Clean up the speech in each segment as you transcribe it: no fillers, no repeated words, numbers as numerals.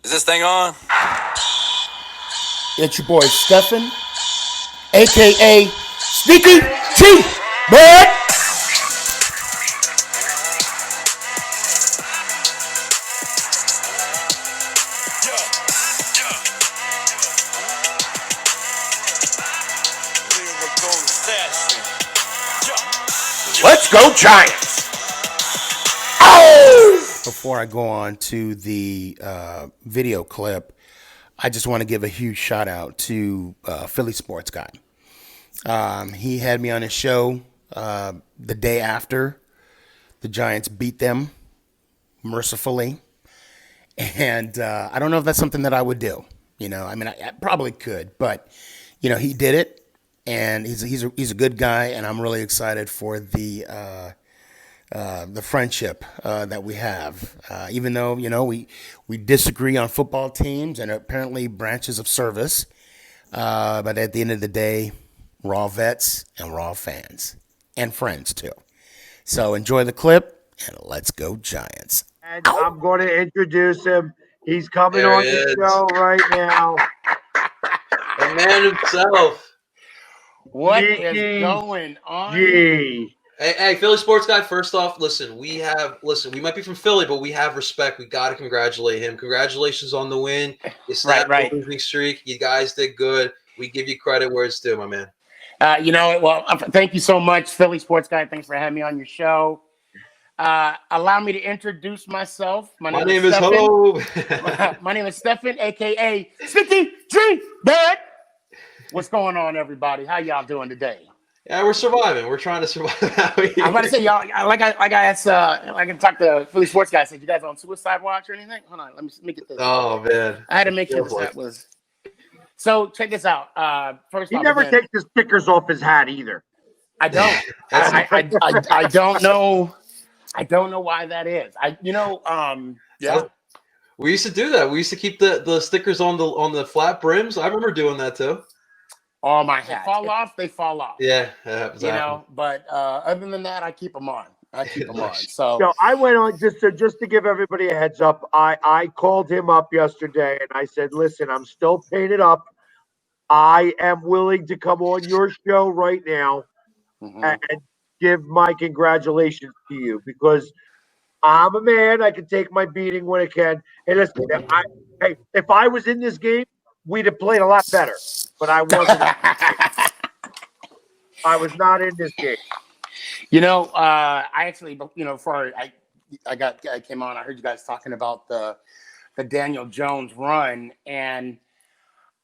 Is this thing on? It's your boy Stefan, aka Sneaky G, man. Let's go Giants! Oh! Before I go on to the video clip, I just want to give a huge shout out to Phillysportsguy. He had me on his show the day after the Giants beat them mercifully. And I don't know if that's something that I would do. You know, I mean, I probably could, but, you know, he did it. And he's a good guy, and I'm really excited for the friendship that we have. Even though, you know, we disagree on football teams and apparently branches of service, but at the end of the day, we're all vets and we're all fans and friends too. So enjoy the clip and let's go Giants. And I'm going to introduce him. He's coming on the show right now. The man himself. What is going on? Hey, Philly Sports Guy, first off, listen, we might be from Philly, but we have respect. We got to congratulate him. Congratulations on the win. You snapped the losing streak. You guys did good. We give you credit where it's due, my man. Thank you so much, Philly Sports Guy. Thanks for having me on your show. Allow me to introduce myself. My name is Ho. My name is Stefan, a.k.a. Sneaky G, man. What's going on, everybody? How y'all doing today? Yeah, we're surviving. We're trying to survive. I'm about to say, y'all, like I asked, I can talk to Philly Sports Guy. Said, you guys on suicide watch or anything? Hold on, let me get this. Oh man, I had to make sure that was. So check this out. First, he never takes the stickers off his hat either. I don't. I don't know. I don't know why that is. Yeah. We used to do that. We used to keep the stickers on the flat brims. I remember doing that too. All my hats. They fall off, they fall off. Yeah, exactly. You know, but other than that, I keep them on. So I went on just to give everybody a heads up. I called him up yesterday and I said, listen, I'm still painted up. I am willing to come on your show right now and give my congratulations to you because I'm a man. I can take my beating when I can. Hey, listen, if I was in this game, we'd have played a lot better. But I wasn't. I was not in this game. You know, I actually, you know, before I came on, I heard you guys talking about the Daniel Jones run, and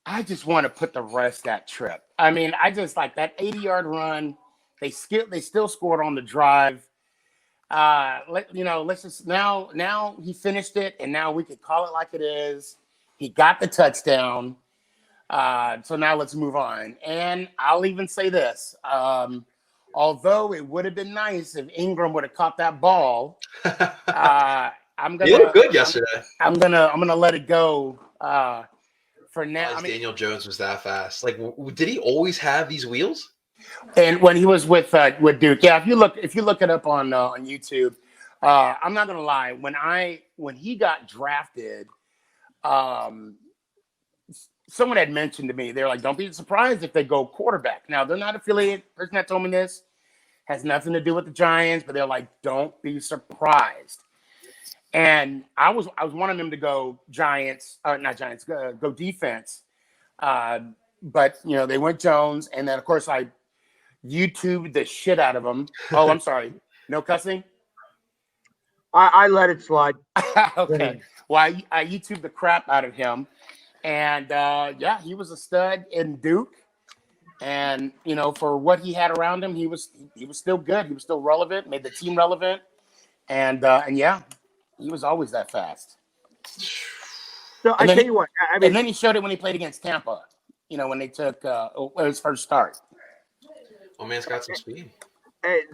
I just want to put the rest that trip. I mean, I just like that 80-yard run. They still scored on the drive. Let's just now he finished it, and now we could call it like it is. He got the touchdown. So now let's move on. And I'll even say this. Although it would have been nice if Ingram would have caught that ball. I'm gonna. You looked good yesterday. I'm gonna let it go for now. Daniel Jones was that fast. Like, did he always have these wheels? And when he was with Duke, yeah. If you look it up on YouTube, I'm not gonna lie. When he got drafted, someone had mentioned to me, they're like, don't be surprised if they go quarterback. Now, they're not affiliated. The person that told me this has nothing to do with the Giants, but they're like, don't be surprised. And I was wanting them to go go defense. But, you know, they went Jones. And then, of course, I YouTubed the shit out of them. Oh, I'm sorry. No cussing? I let it slide. Okay. Well, I YouTubed the crap out of him. And, he was a stud in Duke. And, you know, for what he had around him, he was still good. He was still relevant, made the team relevant. And he was always that fast. So I tell you what. And then he showed it when he played against Tampa, you know, when they took his first start. Oh, man's got some speed.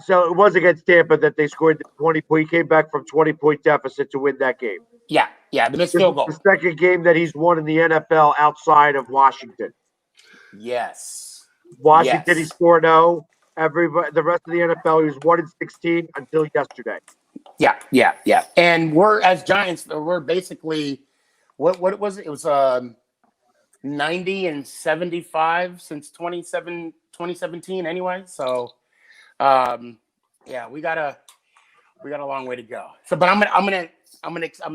So it was against Tampa that they scored the 20-point. He came back from 20-point deficit to win that game. Yeah, the missed field goal. The second game that he's won in the NFL outside of Washington. Yes. Washington, he's 4-0. Everybody, the rest of the NFL, he was 1-16 until yesterday. Yeah. And we're, as Giants, we're what was it? It was 90 and 75 since 2017 anyway. So yeah, we got a long way to go. So, but I'm gonna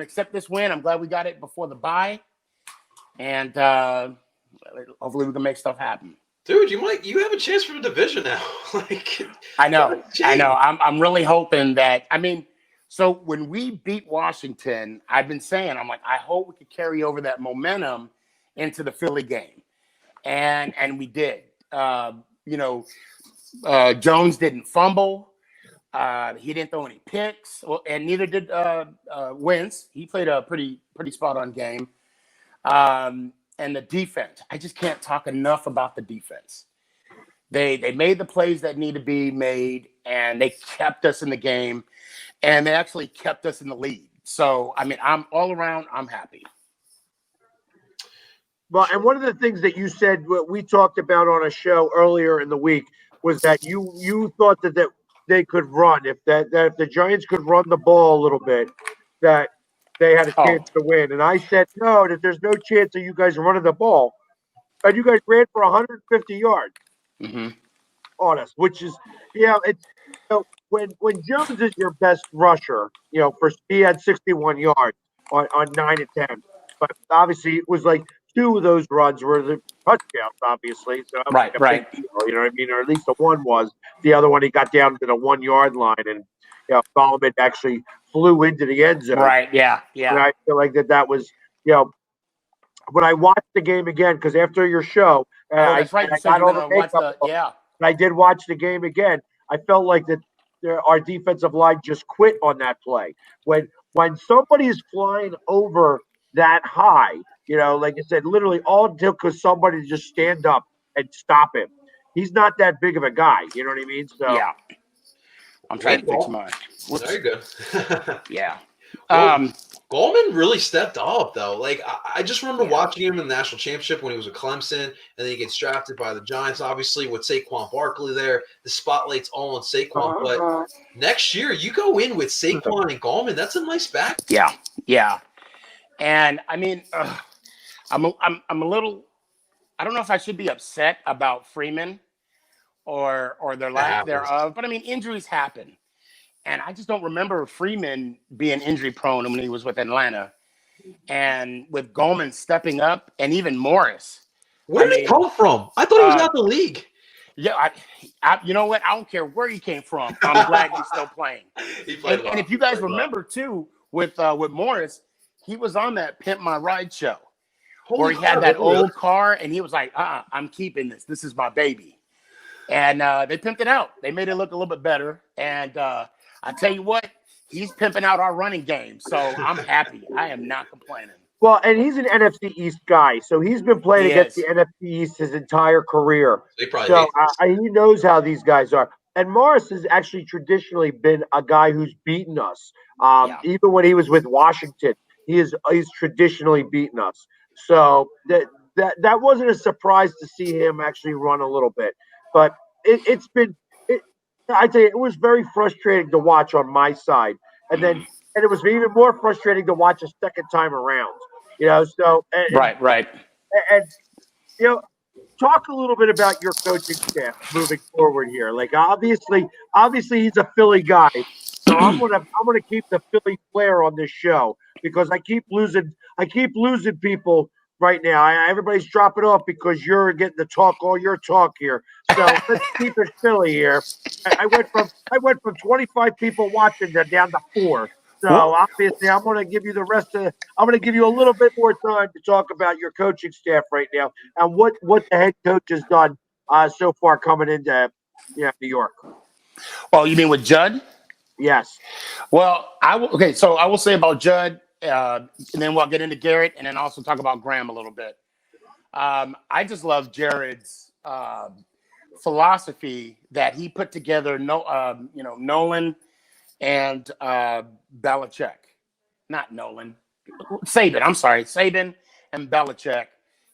accept this win. I'm glad we got it before the bye, and hopefully we can make stuff happen. Dude, you have a chance for the division now. Like, I know. I'm really hoping that. I mean, so when we beat Washington, I've been saying, I'm like, I hope we could carry over that momentum into the Philly game, and we did. Jones didn't fumble. He didn't throw any picks, and neither did Wentz. He played a pretty spot on game. And the defense, I just can't talk enough about the defense. They made the plays that need to be made, and they kept us in the game, and they actually kept us in the lead. So, I mean, I'm all around, I'm happy. Well, and one of the things that you said, what we talked about on a show earlier in the week, was that you thought that they could run. If the Giants could run the ball a little bit, that they had a chance to win. And I said, no, that there's no chance of you guys running the ball. And you guys ran for 150 yards on us, which is, when Jones is your best rusher, he had 61 yards on 9 and 10. But obviously it was like 2 of those runs were the touchdowns, obviously. So right. Deal, you know what I mean? Or at least the one was. The other one, he got down to the 1 yard line, and Solomon actually flew into the end zone. Right, yeah. And I feel like that was, when I watched the game again, because after your show, that's right. I got all the makeup. And I did watch the game again. I felt like that our defensive line just quit on that play. When somebody is flying over that high, like I said, literally all it took was somebody to just stand up and stop him. He's not that big of a guy. You know what I mean? So yeah. I'm trying to fix mine. Very good. Yeah. Goldman really stepped up, though. Like, I just remember watching him in the national championship when he was with Clemson, and then he gets drafted by the Giants, obviously, with Saquon Barkley there. The spotlight's all on Saquon. But next year, you go in with Saquon and Goldman. That's a nice back. Yeah. And, I mean, I'm a little – I don't know if I should be upset about Freeman or their lack thereof. But, I mean, injuries happen. And I just don't remember Freeman being injury prone when he was with Atlanta. And with Goldman stepping up, and even Morris. Where did he come from? I thought he was out the league. Yeah, you know what? I don't care where he came from. I'm glad he's still playing. And if you guys remember, too, with Morris, he was on that Pimp My Ride show. Where he had that old car, and he was like, I'm keeping this. This is my baby. And they pimped it out. They made it look a little bit better. And I tell you what, he's pimping out our running game. So I'm happy. I am not complaining. Well, and he's an NFC East guy. So he's been playing against the NFC East his entire career. He knows how these guys are. And Morris has actually traditionally been a guy who's beaten us. Even when he was with Washington, he's traditionally beaten us. So that wasn't a surprise to see him actually run a little bit. But it's been I tell you, it was very frustrating to watch on my side, and it was even more frustrating to watch a second time around. Right. And talk a little bit about your coaching staff moving forward here. Like obviously he's a Philly guy, so I'm gonna keep the Philly flair on this show because I keep losing people. Right now, everybody's dropping off because you're getting to talk all your talk here. So let's keep it Philly here. I went from 25 people watching down to 4. So obviously, I'm going to give you I'm going to give you a little bit more time to talk about your coaching staff right now and what the head coach has done so far coming into New York. Well, you mean with Judd? Yes. Well, so I will say about Judd. And then we'll get into Garrett and then also talk about Graham a little bit. I just love Jared's philosophy that he put together, Nolan and Belichick. Not Nolan. Saban. I'm sorry. Saban and Belichick.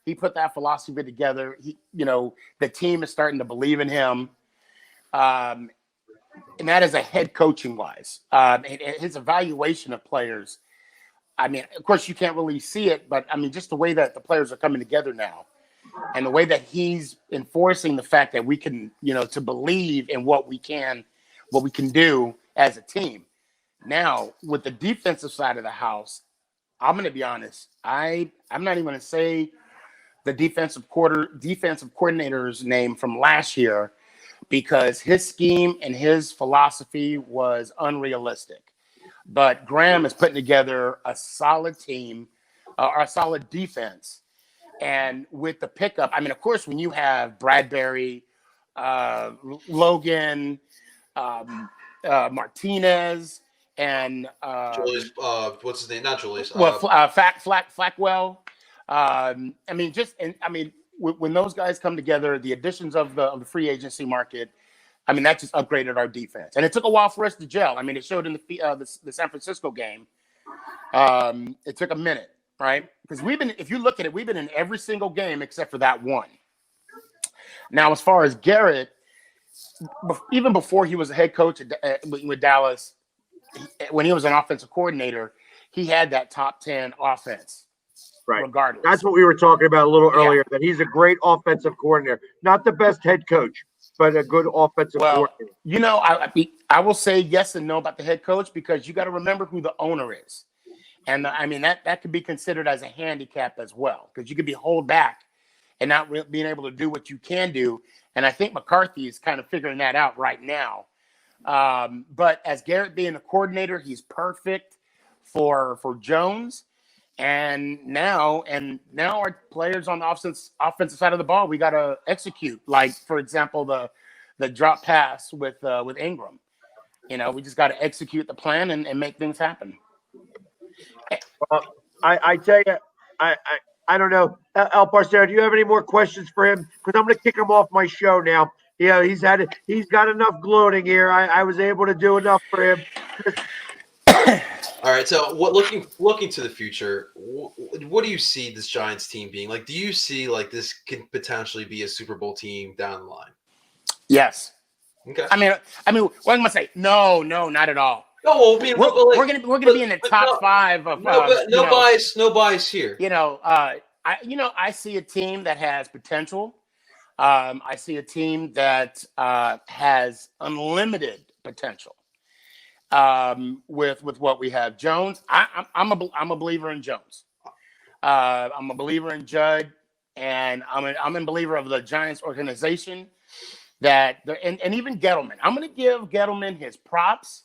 He put that philosophy together. The team is starting to believe in him. And that is a head coaching wise. His evaluation of players. I mean, of course, you can't really see it, but I mean, just the way that the players are coming together now, and the way that he's enforcing the fact that we can, to believe in what we can do as a team. Now, with the defensive side of the house, I'm going to be honest. I'm not even going to say the defensive coordinator's name from last year, because his scheme and his philosophy was unrealistic. But Graham is putting together a solid team, or a solid defense. And with the pickup, I mean, of course, when you have Bradbury, Logan, Martinez, and Julius, what's his name? Not Julius. Flackwell. I mean, when those guys come together, the additions of the free agency market, I mean, that just upgraded our defense. And it took a while for us to gel. I mean, it showed in the San Francisco game. It took a minute, right? Because if you look at it, we've been in every single game except for that one. Now, as far as Garrett, even before he was a head coach with Dallas, when he was an offensive coordinator, he had that top 10 offense. Right. Regardless. That's what we were talking about a little earlier, that he's a great offensive coordinator. Not the best head coach, but a good offensive coordinator. I will say yes and no about the head coach, because you got to remember who the owner is. And I mean, that could be considered as a handicap as well, because you could be hold back and not being able to do what you can do. And I think McCarthy is kind of figuring that out right now. But as Garrett being a coordinator, he's perfect for Jones. And now our players on the offensive side of the ball, we got to execute. Like, for example, the drop pass with Ingram. We just got to execute the plan and make things happen. I tell you, I don't know. El Parcero, do you have any more questions for him? Because I'm going to kick him off my show now. He's got enough gloating here. I was able to do enough for him. All right. So, looking to the future, what do you see this Giants team being? Like, do you see like this can potentially be a Super Bowl team down the line? Yes. Okay. I mean, what am I say? No, not at all. No, I mean, we're gonna be in the top 5 of no bias here. I see a team that has potential. I see a team that has unlimited potential. With what we have, Jones, I'm a believer in Jones. I'm a believer in Judd, and I'm a believer of the Giants organization. And even Gettleman. I'm going to give Gettleman his props.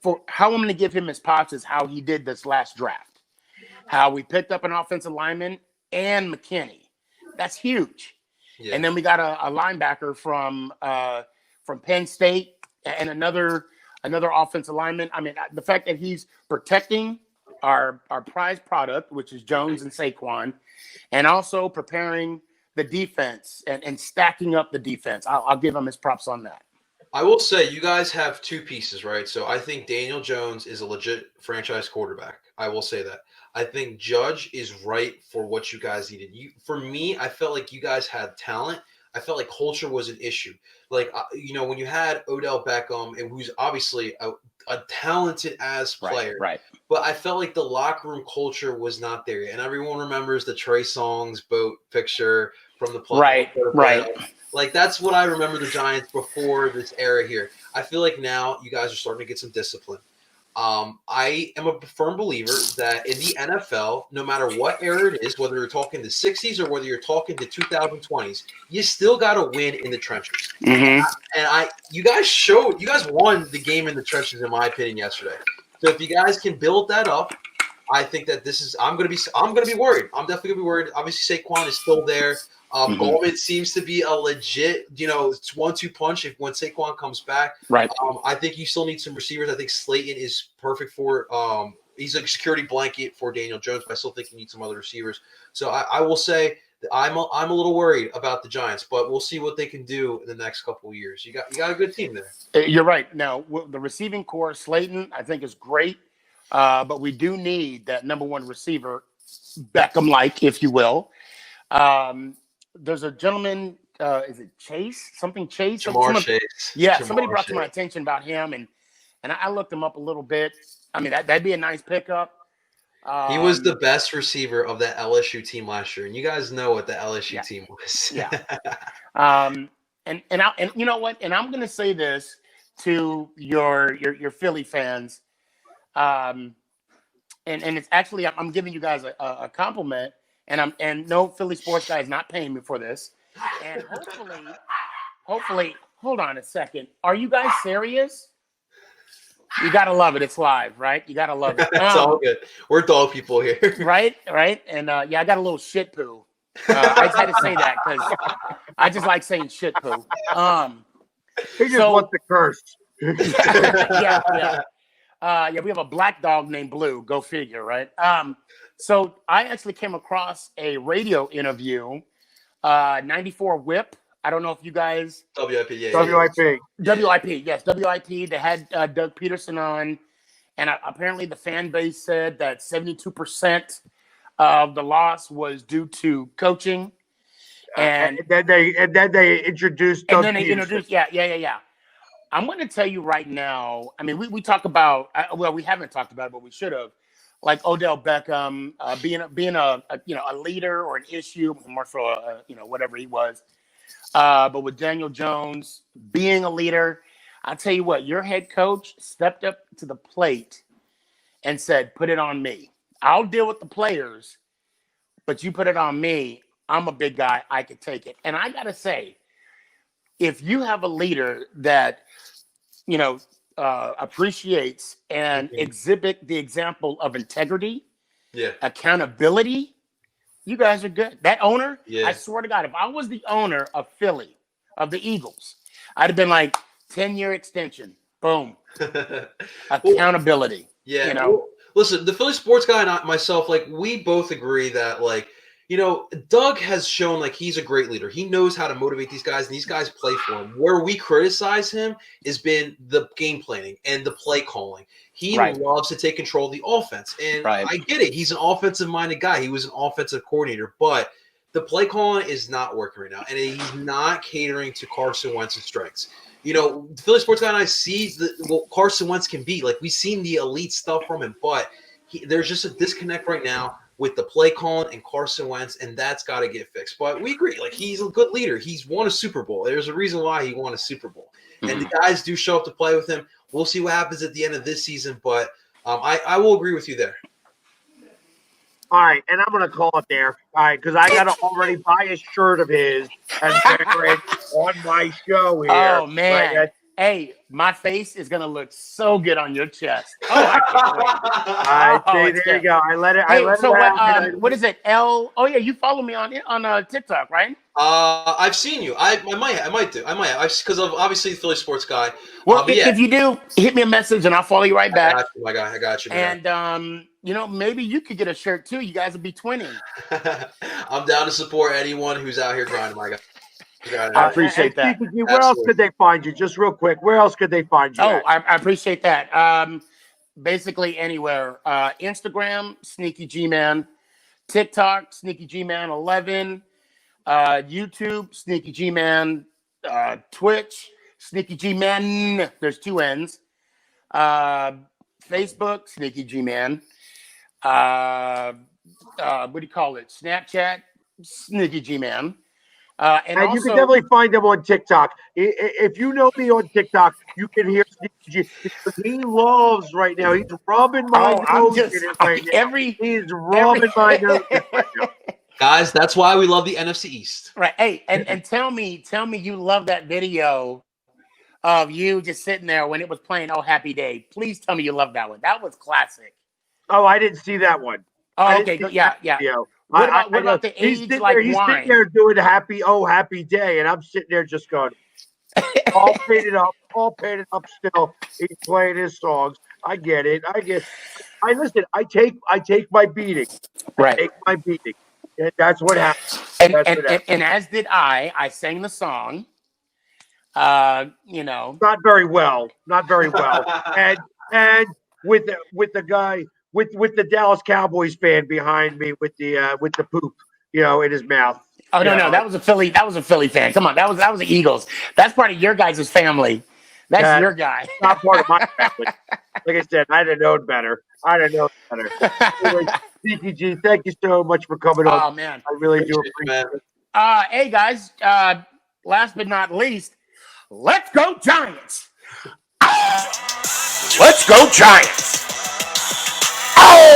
For how I'm going to give him his props is how he did this last draft. How we picked up an offensive lineman and McKinney. That's huge. Yeah. And then we got a linebacker from Penn State and another offensive lineman. I mean, the fact that he's protecting our prized product, which is Jones and Saquon, and also preparing the defense and stacking up the defense. I'll give him his props on that. I will say you guys have 2 pieces, right? So I think Daniel Jones is a legit franchise quarterback. I will say that. I think Judge is right for what you guys needed. For me, I felt like you guys had talent. I felt like culture was an issue. Like, when you had Odell Beckham, and who's obviously a talented ass player, right. But I felt like the locker room culture was not there. And everyone remembers the Trey Songz boat picture from the play. Right. Like, that's what I remember the Giants before this era here. I feel like now you guys are starting to get some discipline. I am a firm believer that in the NFL, no matter what era it is, whether you're talking the 60s or whether you're talking the 2020s, you still got to win in the trenches. Mm-hmm. And you guys won the game in the trenches, in my opinion, yesterday. So if you guys can build that up, I think that I'm going to be worried. I'm definitely going to be worried. Obviously, Saquon is still there. Goldman seems to be a legit, it's 1-2 punch when Saquon comes back. Right. I think you still need some receivers. I think Slayton is perfect for he's a security blanket for Daniel Jones, but I still think you need some other receivers. So I will say that I'm a little worried about the Giants, but we'll see what they can do in the next couple of years. You got a good team there. You're right. Now, the receiving core, Slayton, I think is great, but we do need that number 1 receiver, Beckham-like, if you will. There's a gentleman, is it Chase? Something Chase? Jamar Chase. Yeah, somebody brought to my attention about him, and I looked him up a little bit. I mean, that'd be a nice pickup. He was the best receiver of that LSU team last year, and you guys know what the LSU team was. Yeah. And you know what? And I'm going to say this to your Philly fans. And it's actually, I'm giving you guys a compliment, and no Philly sports guy is not paying me for this. And hopefully, hold on a second. Are you guys serious? You gotta love it. It's live, right? You gotta love it. It's all good. We're dog people here, right? And yeah, I got a little shit poo. I just had to say that because I just like saying shit poo. He just wants the curse. Yeah. We have a black dog named Blue. Go figure, right? So I actually came across a radio interview, 94 Whip. I don't know if you guys... WIP, WIP, yes. WIP. They had Doug Pederson on, and apparently the fan base said that 72% of the loss was due to coaching. And then they introduced Doug Pederson. Yeah. I'm going to tell you right now, I mean, we talk about... well, we haven't talked about it, but we should have. Like Odell Beckham being a leader or an issue, more so whatever he was. But with Daniel Jones being a leader, I'll tell you what, your head coach stepped up to the plate and said, put it on me. I'll deal with the players, but you put it on me. I'm a big guy. I could take it. And I got to say, if you have a leader that, appreciates and exhibit the example of integrity, accountability, you guys are good. That owner, I swear to God, if I was the owner of Philly, of the Eagles, I'd have been like 10-year extension. Boom. Accountability. Yeah. Well, listen, the Philly sports guy and myself, we both agree that, Doug has shown he's a great leader. He knows how to motivate these guys, and these guys play for him. Where we criticize him has been the game planning and the play calling. He loves to take control of the offense, and I get it. He's an offensive-minded guy. He was an offensive coordinator, but the play calling is not working right now, and he's not catering to Carson Wentz's strengths. The Philly sports guy and I see what Carson Wentz can be. We've seen the elite stuff from him, but there's just a disconnect right now with the play calling and Carson Wentz, and that's got to get fixed. But we agree, he's a good leader. He's won a Super Bowl. There's a reason why he won a Super Bowl. And the guys do show up to play with him. We'll see what happens at the end of this season, but I will agree with you there. All right, and I'm going to call it there, all right, because I got to already buy a shirt of his and wear it on my show here. Oh, man. Hey, my face is gonna look so good on your chest. Oh, I can't wait. All right, there you go. I let it. What is it? Oh yeah, you follow me on TikTok, right? I've seen you. I might do. Because of obviously the Philly sports guy. Well, if you do, hit me a message and I'll follow you right back. I got you. Man. And maybe you could get a shirt too. You guys would be twinning. I'm down to support anyone who's out here grinding, my guy. I appreciate that. Where else could they find you? Just real quick, where else could they find you? Oh, I appreciate that. Basically anywhere. Instagram, sneakygman. TikTok, sneakygman11. YouTube, sneakygman. Twitch, sneakygman. There's 2 N's. Facebook, sneakygman. What do you call it? Snapchat, sneakygman. And you can definitely find him on TikTok. If you know me on TikTok, you can hear Sneaky G because he loves right now. He's rubbing my nose in it right now. He's rubbing my nose in it right now. Guys, that's why we love the NFC East. Right. Hey, and tell me you love that video of you just sitting there when it was playing Oh Happy Day. Please tell me you love that one. That was classic. Oh, I didn't see that one. Oh, okay. Yeah. What about the age like wine? He's sitting there doing happy day, and I'm sitting there just going, all painted up still. He's playing his songs. I get it. I listen. I take my beating. Right. I take my beating. And that's what happened. And as did I. I sang the song. Not very well. and with the guy. With the Dallas Cowboys fan behind me with the poop, in his mouth. Oh no, that was a Philly fan. Come on, that was the Eagles. That's part of your guys' family. That's your guy. Not part of my family. Like I said, I'd have known better. Anyway, Sneaky G, thank you so much for coming on. Oh, man. I really do appreciate it. Hey, guys, last but not least, let's go Giants. Let's go Giants. Oh!